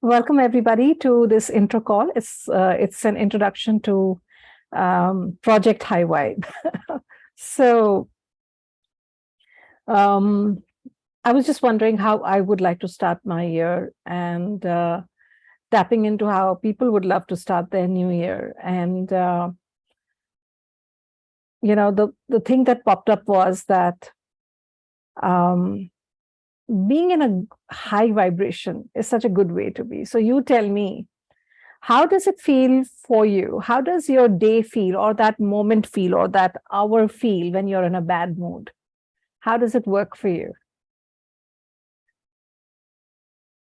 Welcome everybody to this intro call. It's an introduction to Project High Vibe. so um, I was just wondering how I would like to start my year and tapping into how people would love to start their new year. And the thing that popped up was that um, being in a high vibration is such a good way to be. So you tell me, how does it feel for you? How does your day feel, or that moment feel, or that hour feel when you're in a bad mood? How does it work for you?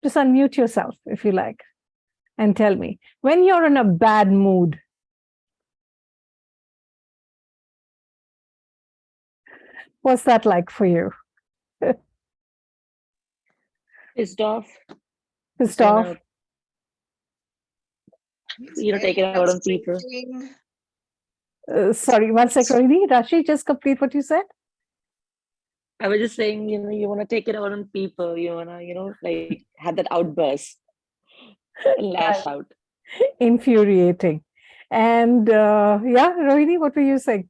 Just unmute yourself if you like and tell me. When you're in a bad mood, what's that like for you? Pissed off. Pissed off? Take it out on people. Sorry, one second. Rashi, just complete what you said. I was just saying, you want to take it out on people. You want to, like have that outburst and lash out. Infuriating. And yeah, Rohini, what were you saying?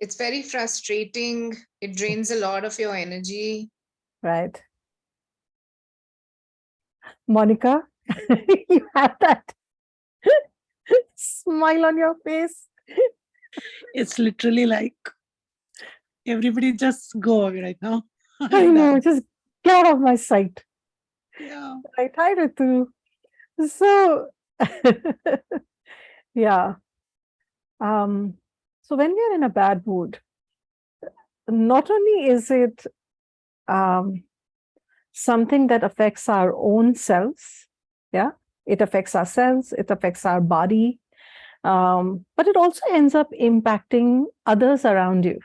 It's very frustrating. It drains a lot of your energy. Right. Monica, you have that smile on your face. It's literally like everybody just go away right now. I know, just get out of my sight. Yeah. Right, hi Ritu. So yeah. So when we're in a bad mood, not only is it something that affects our own selves, yeah, it affects our cells, it affects our body, but it also ends up impacting others around you.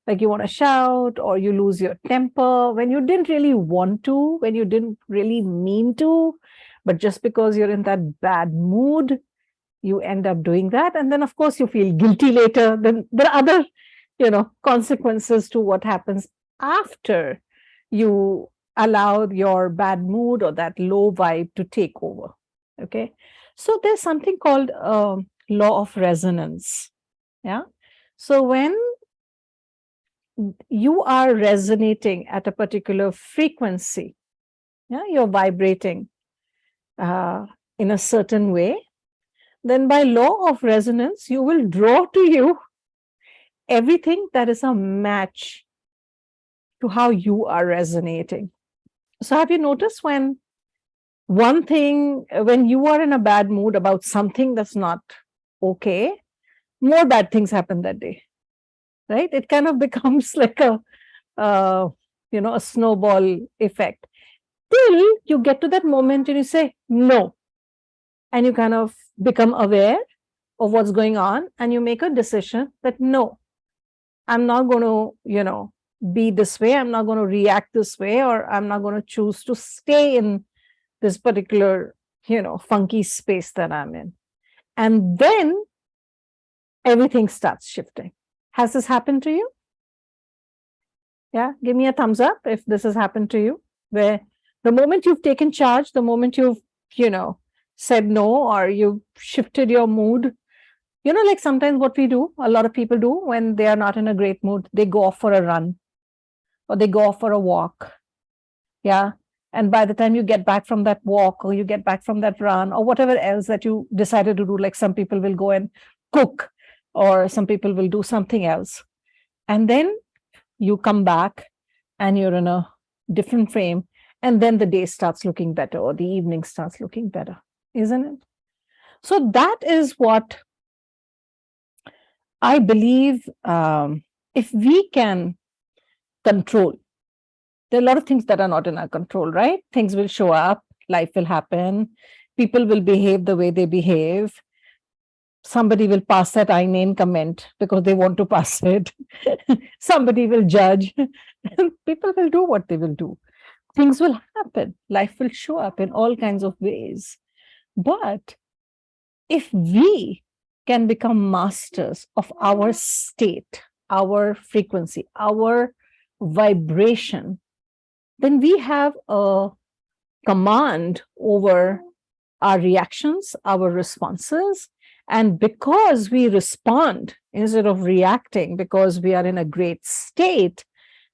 Like you want to shout or you lose your temper when you didn't really want to, when you didn't really mean to, but just because you're in that bad mood, you end up doing that. And then, of course, you feel guilty later. Then there are other, consequences to what happens after you allow your bad mood or that low vibe to take over. Okay. So there's something called law of resonance. Yeah. So when you are resonating at a particular frequency, yeah, you're vibrating in a certain way, then by law of resonance, you will draw to you everything that is a match to how you are resonating. So have you noticed when you are in a bad mood about something that's not okay, more bad things happen that day, right? It kind of becomes like a snowball effect till you get to that moment and you say no, and you kind of become aware of what's going on and you make a decision that no, I'm not going to be this way, I'm not going to react this way, or I'm not going to choose to stay in this particular funky space that I'm in. And then everything starts shifting. Has this happened to you? Yeah, give me a thumbs up if this has happened to you, where the moment you've taken charge, the moment you've said no, or you've shifted your mood, like sometimes what we do, a lot of people do when they are not in a great mood, they go off for a run or they go off for a walk. Yeah. And by the time you get back from that walk or you get back from that run or whatever else that you decided to do, like some people will go and cook or some people will do something else. And then you come back and you're in a different frame. And then the day starts looking better or the evening starts looking better, isn't it? So that is what I believe if we can control. There are a lot of things that are not in our control, right? Things will show up, life will happen, people will behave the way they behave. Somebody will pass that I name comment because they want to pass it. Somebody will judge. People will do what they will do. Things will happen. Life will show up in all kinds of ways. But if we can become masters of our state, our frequency, our vibration, then we have a command over our reactions, our responses. And because we respond instead of reacting, because we are in a great state,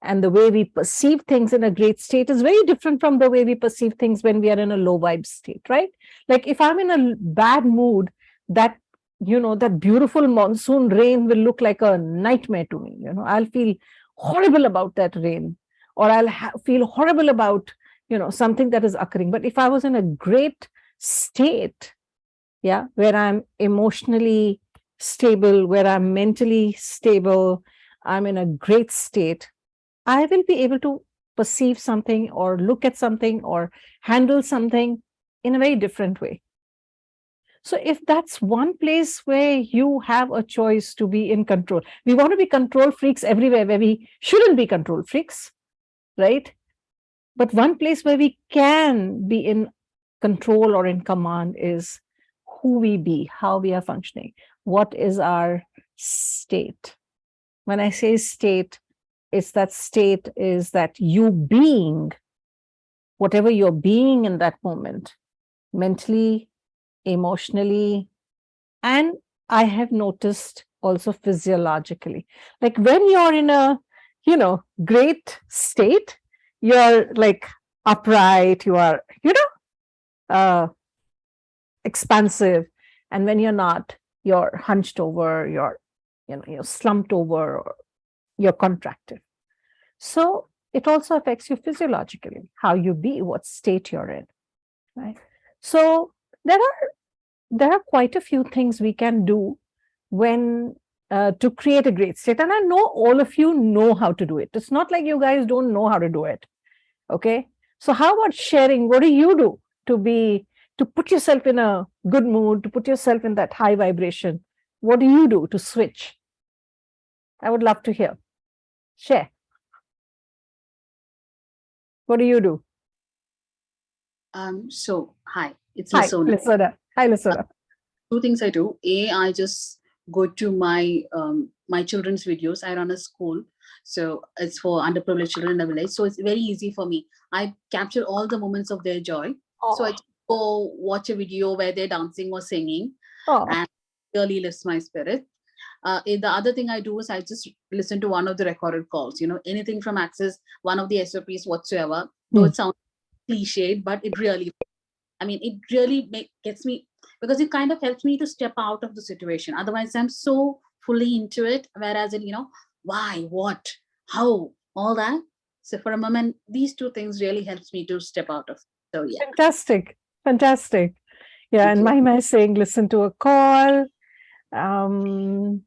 and the way we perceive things in a great state is very different from the way we perceive things when we are in a low vibe state, right? Like if I'm in a bad mood, that, that beautiful monsoon rain will look like a nightmare to me. I'll feel horrible about that rain, or I'll feel horrible about, something that is occurring. But if I was in a great state, yeah, where I'm emotionally stable, where I'm mentally stable, I'm in a great state, I will be able to perceive something or look at something or handle something in a very different way. So if that's one place where you have a choice to be in control, we want to be control freaks everywhere where we shouldn't be control freaks, right? But one place where we can be in control or in command is who we be, how we are functioning, what is our state. When I say state, it's that state is that you being, whatever you're being in that moment, mentally, emotionally, and I have noticed also physiologically. Like when you're in a, great state, you're like upright, you are, expansive. And when you're not, you're hunched over, you're slumped over, or you're contracted. So it also affects you physiologically, how you be, what state you're in, right? So there are quite a few things we can do when to create a great state. And I know all of you know how to do it. It's not like you guys don't know how to do it. Okay. So how about sharing? What do you do to put yourself in a good mood, to put yourself in that high vibration? What do you do to switch? I would love to hear. Share. What do you do? So hi, it's Hi, Lasona. Hi, Lasona. Two things I do. I just go to my my children's videos. I run a school, so it's for underprivileged children in the village. So it's very easy for me. I capture all the moments of their joy. So I just go watch a video where they're dancing or singing, and really lifts my spirit. The other thing I do is I just listen to one of the recorded calls. Anything from Access, one of the SOPs whatsoever. Though it sounds cliched, but it really, it really gets me, because it kind of helps me to step out of the situation. Otherwise, I'm so fully into it. Whereas why, what, how, all that. So for a moment, these two things really helps me to step out of. So yeah. Fantastic. Yeah, and Mahima is saying, listen to a call. And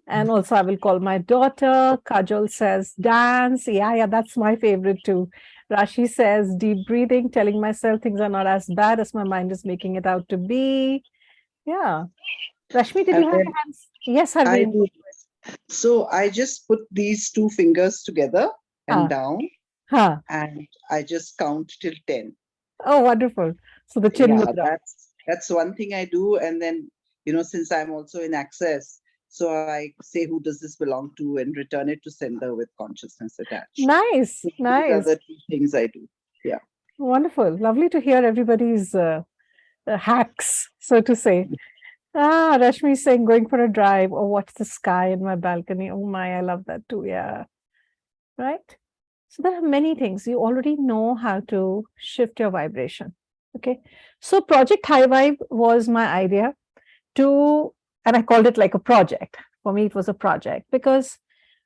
also I will call my daughter. Kajol says, dance. Yeah, that's my favorite too. Rashi says, deep breathing, telling myself things are not as bad as my mind is making it out to be. Yeah. Rashmi, did you have your hands? Yes, I Harveen. do. So I just put these two fingers together and down, and I just count till 10. Oh, wonderful. So the chin mudra. That's one thing I do. And then, since I'm also in Access, so I say, who does this belong to, and return it to sender with consciousness attached. Nice. These are the two things I do. Yeah. Wonderful. Lovely to hear everybody's hacks, so to say. Rashmi is saying, going for a drive or watch the sky in my balcony. Oh my, I love that too. Yeah. Right. So there are many things. You already know how to shift your vibration. Okay. So Project High Vibe was my idea and I called it like a project. For me, it was a project because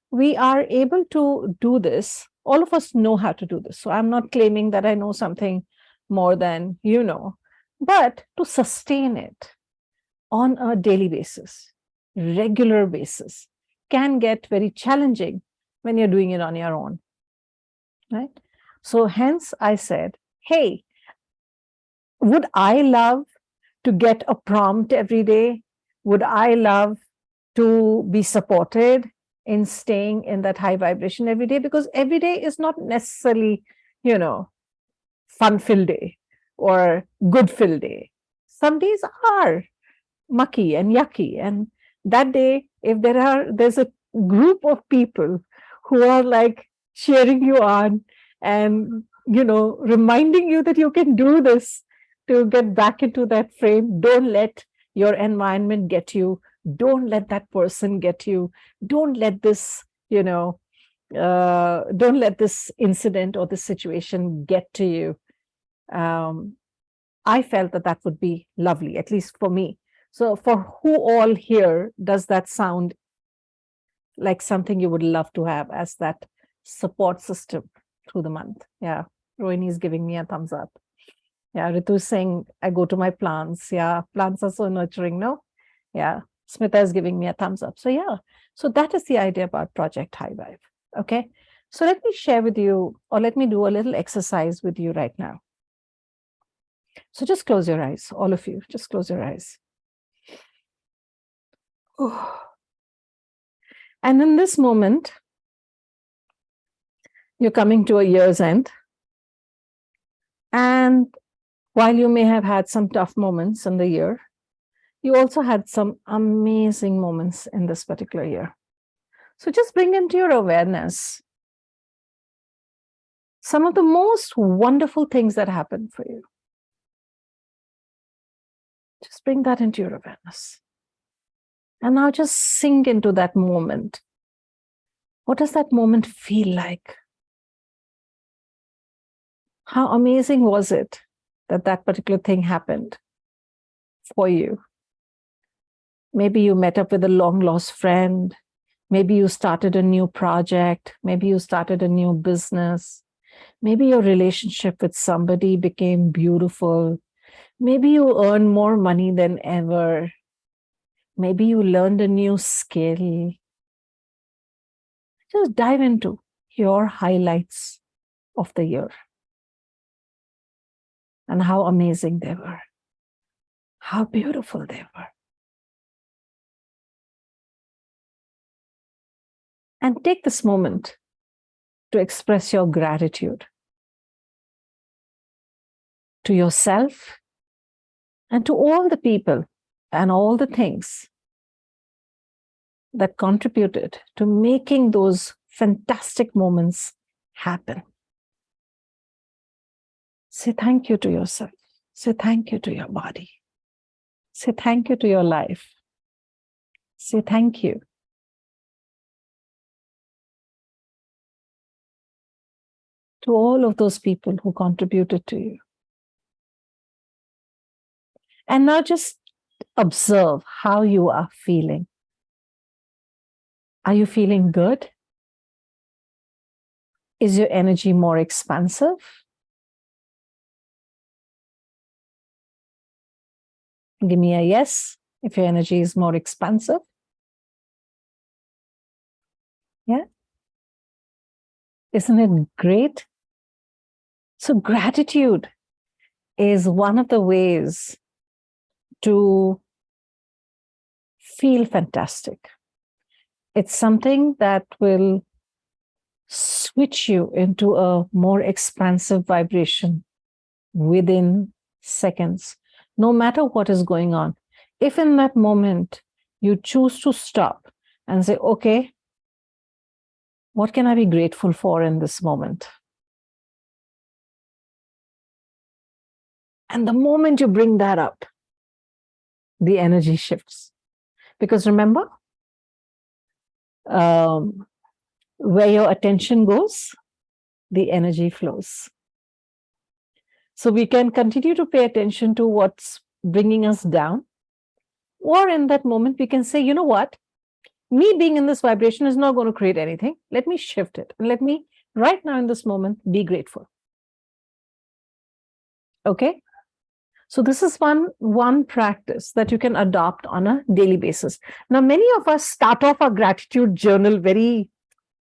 we are able to do this. All of us know how to do this. So I'm not claiming that I know something more than you know, but to sustain it on a daily basis, regular basis, can get very challenging when you're doing it on your own, right? So hence I said, hey, would I love to get a prompt every day? Would I love to be supported in staying in that high vibration every day? Because every day is not necessarily, fun-filled day or good-filled day. Some days are mucky and yucky. And that day, if there's a group of people who are like cheering you on and, reminding you that you can do this, to get back into that frame. Don't let your environment get you. Don't let that person get you. Don't let this, don't let this incident or this situation get to you. I felt that that would be lovely, at least for me. So for who all here does that sound like something you would love to have as that support system through the month? Yeah, Rohini is giving me a thumbs up. Yeah, Ritu is saying, I go to my plants. Yeah, plants are so nurturing, no? Yeah, Smita is giving me a thumbs up. So yeah, so that is the idea about Project High Vibe. Okay, so let me share with you, or let me do a little exercise with you right now. So just close your eyes, all of you, just close your eyes. Oh. And in this moment, you're coming to a year's end. And while you may have had some tough moments in the year, you also had some amazing moments in this particular year. So just bring into your awareness some of the most wonderful things that happened for you. Just bring that into your awareness. And now just sink into that moment. What does that moment feel like? How amazing was it that that particular thing happened for you? Maybe you met up with a long lost friend. Maybe you started a new project. Maybe you started a new business. Maybe your relationship with somebody became beautiful. Maybe you earned more money than ever. Maybe you learned a new skill. Just dive into your highlights of the year and how amazing they were, how beautiful they were. And take this moment to express your gratitude to yourself and to all the people and all the things that contributed to making those fantastic moments happen. Say thank you to yourself. Say thank you to your body. Say thank you to your life. Say thank you. To all of those people who contributed to you. And now just observe how you are feeling. Are you feeling good? Is your energy more expansive? Give me a yes if your energy is more expansive. Yeah? Isn't it great? So gratitude is one of the ways to feel fantastic. It's something that will switch you into a more expansive vibration within seconds, no matter what is going on. If in that moment you choose to stop and say, okay, what can I be grateful for in this moment? And the moment you bring that up, the energy shifts. Because remember, where your attention goes, the energy flows. So we can continue to pay attention to what's bringing us down. Or in that moment, we can say, you know what? Me being in this vibration is not going to create anything. Let me shift it. And let me, right now in this moment, be grateful. Okay? So this is one practice that you can adopt on a daily basis. Now, many of us start off our gratitude journal very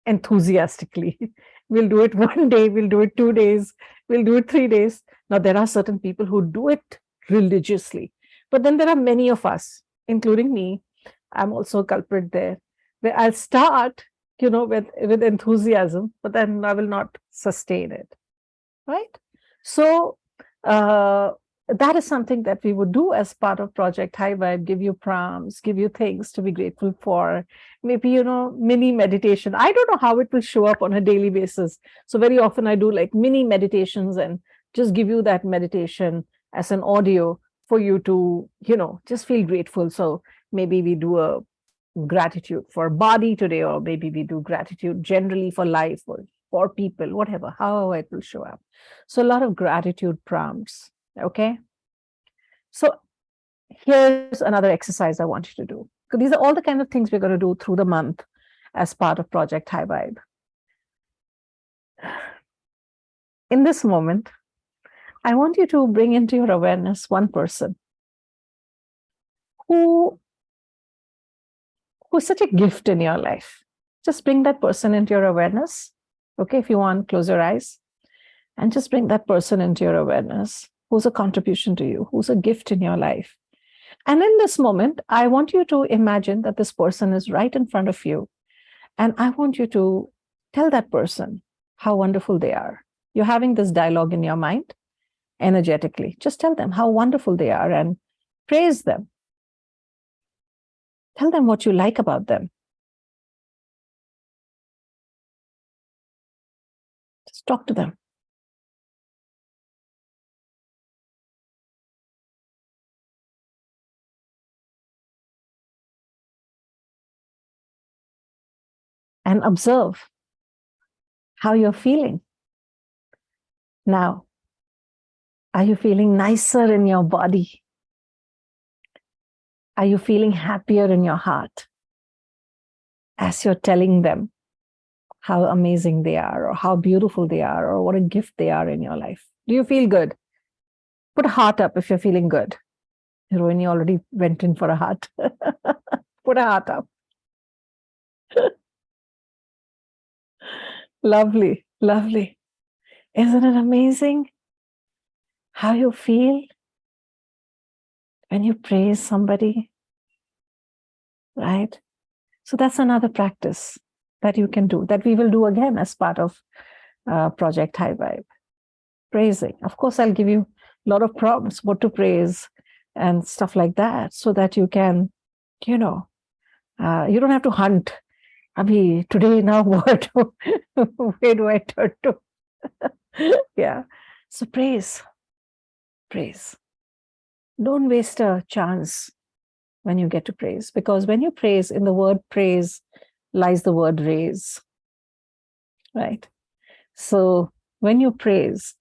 enthusiastically. We'll do it one day, we'll do it 2 days, we'll do it 3 days. Now, there are certain people who do it religiously. But then there are many of us, including me, I'm also a culprit there, where I'll start, with enthusiasm, but then I will not sustain it, right? So that is something that we would do as part of Project High Vibe, give you prompts, give you things to be grateful for, maybe, mini meditation. I don't know how it will show up on a daily basis. So very often I do like mini meditations and just give you that meditation as an audio for you to, just feel grateful. So maybe we do a gratitude for body today, or maybe we do gratitude generally for life or for people, whatever, however it will show up. So a lot of gratitude prompts. Okay. So here's another exercise I want you to do. Because these are all the kind of things we're going to do through the month as part of Project High Vibe. In this moment, I want you to bring into your awareness one person who's such a gift in your life. Just bring that person into your awareness. Okay, if you want, close your eyes and just bring that person into your awareness who's a contribution to you, who's a gift in your life. And in this moment, I want you to imagine that this person is right in front of you. And I want you to tell that person how wonderful they are. You're having this dialogue in your mind energetically. Just tell them how wonderful they are and praise them. Tell them what you like about them. Just talk to them. And observe how you're feeling. Now, are you feeling nicer in your body? Are you feeling happier in your heart as you're telling them how amazing they are, or how beautiful they are, or what a gift they are in your life? Do you feel good? Put a heart up if you're feeling good. Rohini already went in for a heart. Put a heart up. Lovely, lovely. Isn't it amazing how you feel when you praise somebody? Right? So that's another practice that you can do, that we will do again as part of Project High Vibe. Praising. Of course, I'll give you a lot of prompts, what to praise and stuff like that, so that you can, you don't have to hunt. Abhi, today now what? Where do I turn to? Yeah. So praise. Praise. Don't waste a chance when you get to praise, because when you praise, in the word praise lies the word raise. Right? So when you praise,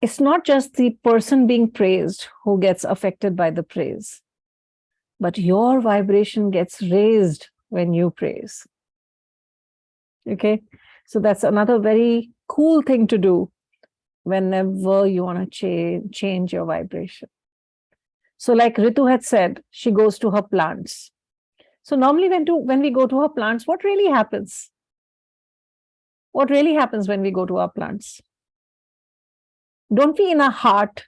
it's not just the person being praised who gets affected by the praise, but your vibration gets raised when you praise. Okay? So that's another very cool thing to do whenever you want to change your vibration. So like Ritu had said, she goes to her plants. So normally when we go to our plants, what really happens? What really happens when we go to our plants? Don't we in our heart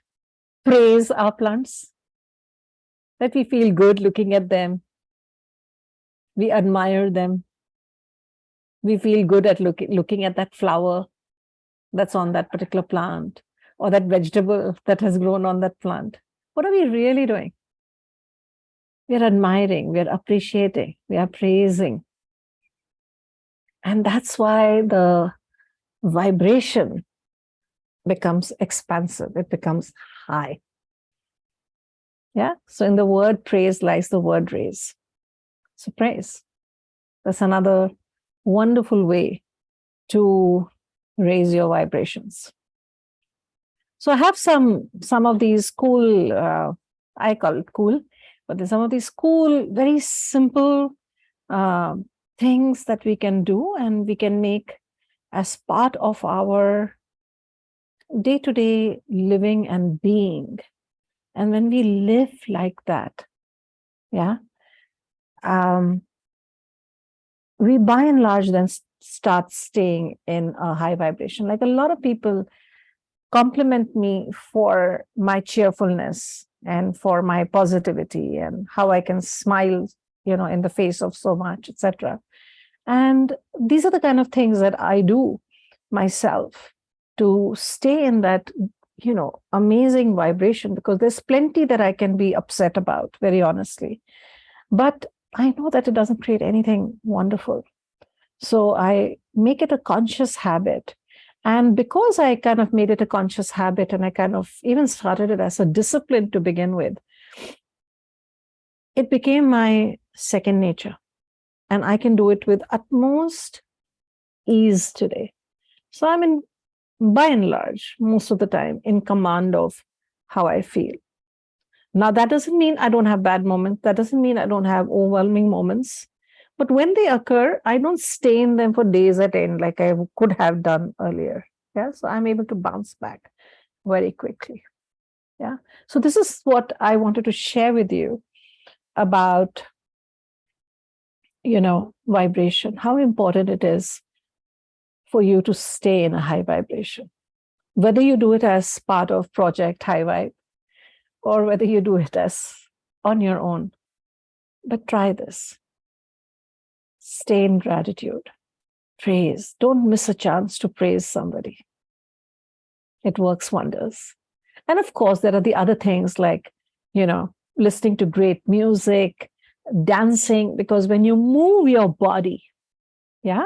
praise our plants? That we feel good looking at them. We admire them. We feel good at looking at that flower that's on that particular plant, or that vegetable that has grown on that plant. What are we really doing? We are admiring, we are appreciating, we are praising. And that's why the vibration becomes expansive, it becomes high. Yeah. So in the word praise lies the word raise. So praise. That's another wonderful way to raise your vibrations. So I have some of these cool, I call it cool, but there's some of these cool, very simple things that we can do and we can make as part of our day-to-day living and being. And when we live like that, yeah, we by and large then start staying in a high vibration. Like a lot of people compliment me for my cheerfulness and for my positivity and how I can smile, in the face of so much, etc. And these are the kind of things that I do myself to stay in that, amazing vibration, because there's plenty that I can be upset about, very honestly. But I know that it doesn't create anything wonderful. So I make it a conscious habit And because I kind of made it a conscious habit and I kind of even started it as a discipline to begin with, it became my second nature. And I can do it with utmost ease today. So I'm in, by and large, most of the time, in command of how I feel. Now, that doesn't mean I don't have bad moments. That doesn't mean I don't have overwhelming moments. But when they occur, I don't stay in them for days at end like I could have done earlier. Yeah, so I'm able to bounce back very quickly. Yeah, so this is what I wanted to share with you about, vibration, how important it is for you to stay in a high vibration, whether you do it as part of Project High Vibe or whether you do it as on your own. But try this. Stay in gratitude. Praise. Don't miss a chance to praise somebody. It works wonders. And of course, there are the other things like, listening to great music, dancing, because when you move your body, yeah,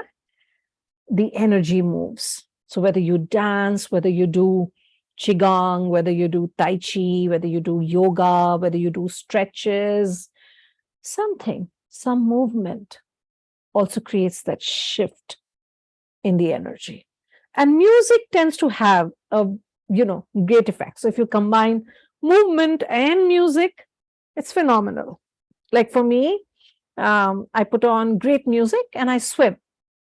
the energy moves. So whether you dance, whether you do qigong, whether you do tai chi, whether you do yoga, whether you do stretches, some movement also creates that shift in the energy. And music tends to have a, great effect. So if you combine movement and music, it's phenomenal. Like for me, I put on great music and I swim.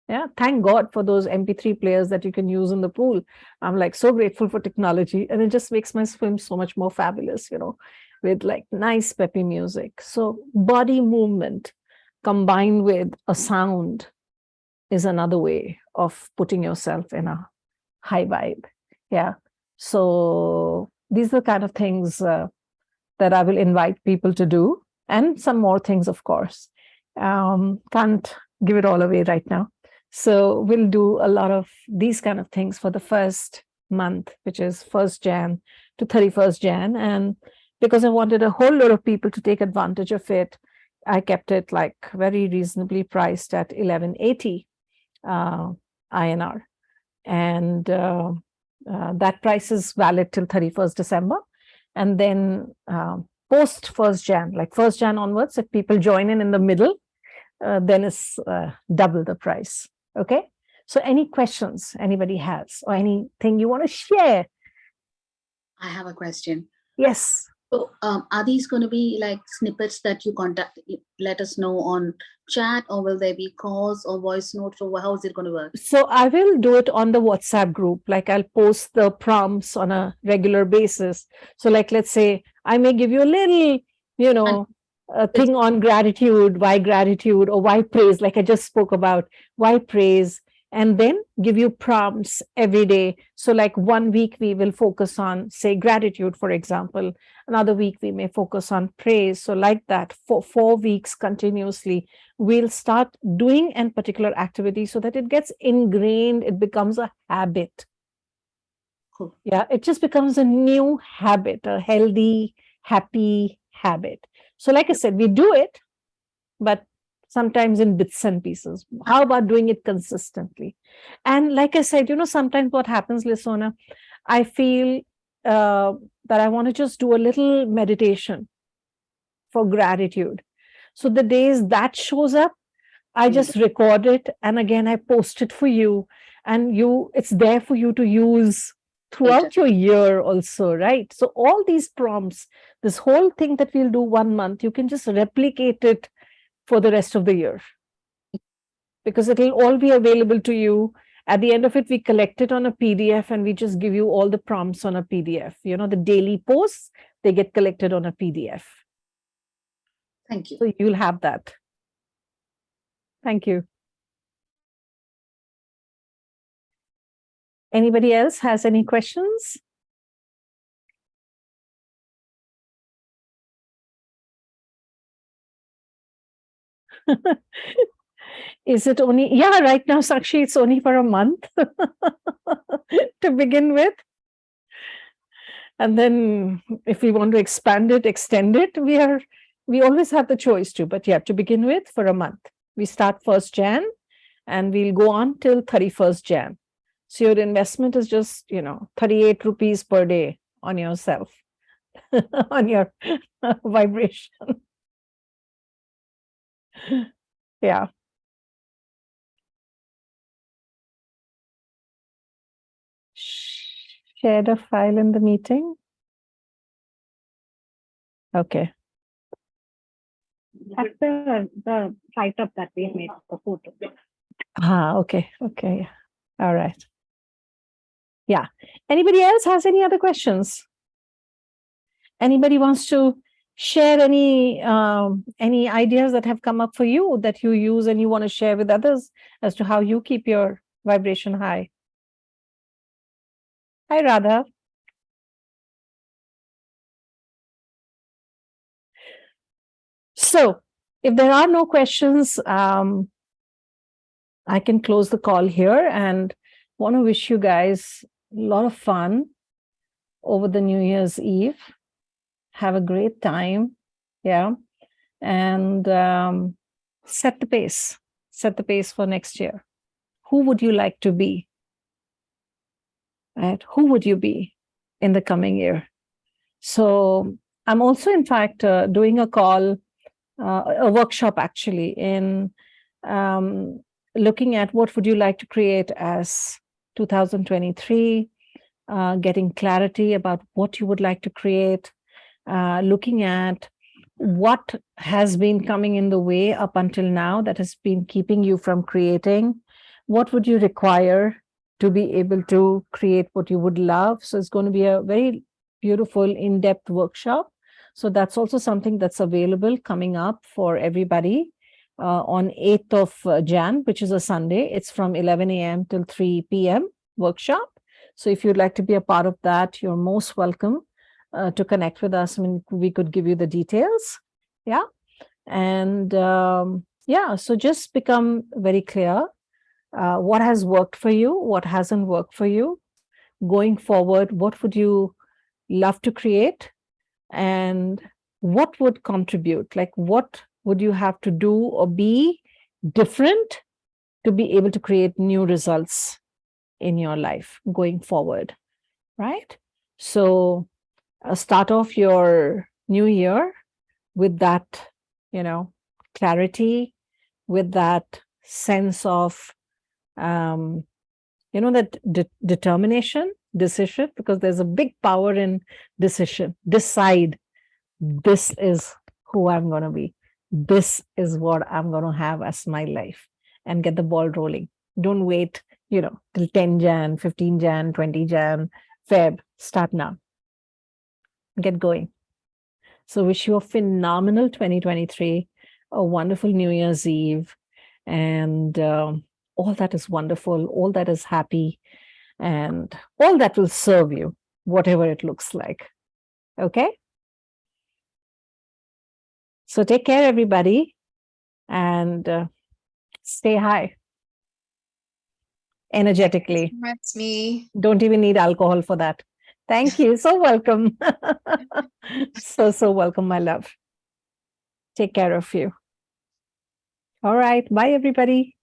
Yeah, thank God for those MP3 players that you can use in the pool. I'm like so grateful for technology, and it just makes my swim so much more fabulous, with like nice peppy music. So body movement combined with a sound is another way of putting yourself in a high vibe. Yeah. So these are the kind of things that I will invite people to do, and some more things, of course. Can't give it all away right now. So we'll do a lot of these kind of things for the first month, which is 1st Jan to 31st Jan. And because I wanted a whole lot of people to take advantage of it, I kept it like very reasonably priced at 1180 INR. And that price is valid till 31st December. And then post 1st Jan, like 1st Jan onwards, if people join in the middle, then it's double the price. Okay. So any questions anybody has or anything you want to share? I have a question. Yes. So, are these going to be like snippets that you let us know on chat, or will there be calls or voice notes, or how is it going to work? So I will do it on the WhatsApp group. Like I'll post the prompts on a regular basis. So like, let's say I may give you a little, a thing on gratitude, why gratitude, or why praise, like I just spoke about, why praise, and then give you prompts every day. So like 1 week we will focus on, say, gratitude, for example. Another week we may focus on praise. So like that, for 4 weeks continuously, we'll start doing a particular activity so that it gets ingrained, it becomes a habit. Cool. Yeah, it just becomes a new habit, a healthy, happy habit. So like I said, we do it, but sometimes in bits and pieces. How about doing it consistently? And like I said, sometimes what happens, Lisona, I feel that I want to just do a little meditation for gratitude. So the days that shows up, I just record it, and again I post it for you, and it's there for you to use throughout your year also, right? So all these prompts, this whole thing that we'll do 1 month, you can just replicate it for the rest of the year, because it'll all be available to you. At the end of it, we collect it on a PDF and we just give you all the prompts on a PDF. The daily posts, they get collected on a PDF. Thank you. So you'll have that. Thank you. Anybody else has any questions? Is it only, yeah, right now, Sakshi, it's only for a month to begin with. And then if we want to expand it, extend it, we always have the choice to, but yeah, to begin with, for a month. We start 1st Jan and we'll go on till 31st Jan. So your investment is just, 38 rupees per day on yourself, on your vibration. Yeah. Share the file in the meeting. Okay. That's the write-up that we made, the photo. Okay. Okay. Yeah. All right. Yeah. Anybody else has any other questions? Anybody wants to share any ideas that have come up for you that you use and you want to share with others as to how you keep your vibration high? Hi, Radha. So if there are no questions, I can close the call here and want to wish you guys a lot of fun over the New Year's Eve. Have a great time. Yeah. And set the pace. Set the pace for next year. Who would you like to be? Right? Who would you be in the coming year? So I'm also, in fact, doing a call, a workshop actually, in looking at what would you like to create as 2023, getting clarity about what you would like to create, looking at what has been coming in the way up until now that has been keeping you from creating. What would you require to be able to create what you would love? So it's going to be a very beautiful, in-depth workshop. So that's also something that's available coming up for everybody on 8th of Jan, which is a Sunday. It's from 11 a.m. till 3 p.m. workshop. So if you'd like to be a part of that, you're most welcome to connect with us. I mean, we could give you the details. Yeah. And yeah, so just become very clear what has worked for you, what hasn't worked for you. Going forward, what would you love to create? And what would contribute? Like, what would you have to do or be different to be able to create new results in your life going forward, right? So start off your new year with that, clarity, with that sense of, that determination, decision, because there's a big power in decision. Decide, this is who I'm going to be. This is what I'm going to have as my life, and get the ball rolling. Don't wait, till 10 Jan, 15 Jan, 20 Jan, Feb. Start now. Get going. So wish you a phenomenal 2023, a wonderful New Year's Eve, and all that is wonderful, all that is happy, and all that will serve you, whatever it looks like. Okay? So take care, everybody, and stay high energetically. That's me. Don't even need alcohol for that. Thank you. So welcome. So welcome, my love. Take care of you. All right. Bye, everybody.